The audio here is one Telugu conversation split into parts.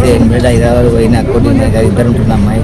అయితే ఎనిమిది హైదరాబాద్ పోయిన కోటి ఇద్దరు ఉంటున్న అమ్మాయి.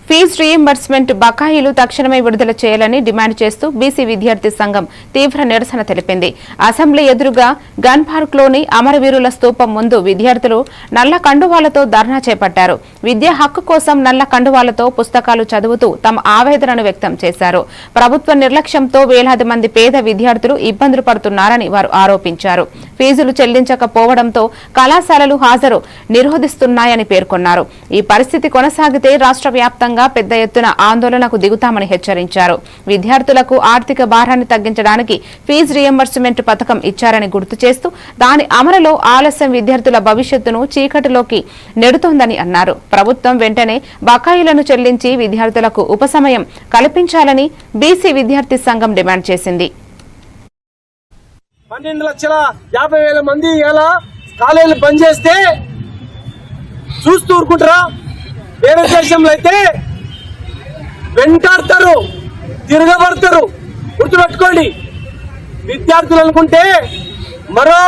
ఫీజు రీయింబర్స్మెంట్ బకాయిలు తక్షణమే విడుదల చేయాలని డిమాండ్ చేస్తూ బీసీ విద్యార్థి సంఘం తీవ్ర నిరసన తెలిపింది. అసెంబ్లీ ఎదురుగా గన్ పార్క్లోని అమరవీరుల స్తూపం ముందు విద్యార్థులు నల్ల కండువాలతో ధర్నా చేపట్టారు. విద్యా హక్కు కోసం నల్ల కండువాలతో పుస్తకాలు చదువుతూ తమ ఆవేదనను వ్యక్తం చేశారు. ప్రభుత్వ నిర్లక్ష్యంతో వేలాది మంది పేద విద్యార్థులు ఇబ్బందులు పడుతున్నారని వారు ఆరోపించారు. ఫీజులు చెల్లించకపోవడంతో కళాశాలలు హాజరు నిరోధిస్తున్నాయని పేర్కొన్నారు. ఈ పరిస్థితి కొనసాగితే రాష్ట్ర వ్యాప్తంగా పెద్ద ఎత్తున ఆందోళనకు దిగుతామని హెచ్చరించారు. విద్యార్థులకు ఆర్థిక భారాన్ని తగ్గించడానికి ఫీజు రీయింబర్స్మెంట్ పథకం ఇచ్చారని గుర్తు చేస్తూ దాని అమలులో ఆలస్యం విద్యార్థుల భవిష్యత్తును చీకటిలోకి నెడుతోందని అన్నారు. ప్రభుత్వం వెంటనే బకాయిలను చెల్లించి విద్యార్థులకు ఉపశమయం కల్పించాలని బీసీ విద్యార్థి సంఘం డిమాండ్ చేసింది. 12,50,000 మంది ఇలా కాలేజీలు బంద్ చేస్తే చూస్తూ ఊరుకుంటారా? వేరే దేశంలో అయితే వెంటాడతారు, తిరగబడతారు. గుర్తుపెట్టుకోండి, విద్యార్థులు అనుకుంటే మరో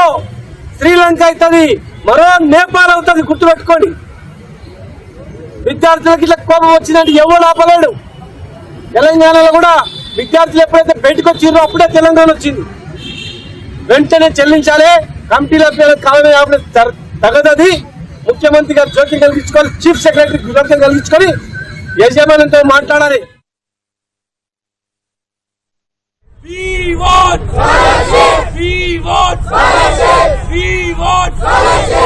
శ్రీలంక అవుతుంది, మరో నేపాల్ అవుతుంది. గుర్తుపెట్టుకోండి, విద్యార్థులకు ఇట్లా కోపం వచ్చినట్టు ఎవరు ఆపలేడు. తెలంగాణలో కూడా విద్యార్థులు ఎప్పుడైతే బయటకు వచ్చిందో అప్పుడే తెలంగాణ వచ్చింది. వెంటనే చెల్లించాలి. కమిటీల కాలం తగదది. ముఖ్యమంత్రి గారు జోక్యం కలిగించుకొని, చీఫ్ సెక్రటరీ జోక్యం కలిగించుకొని యజమానంతో మాట్లాడాలి. We want scholarship! We want scholarship! We want scholarship!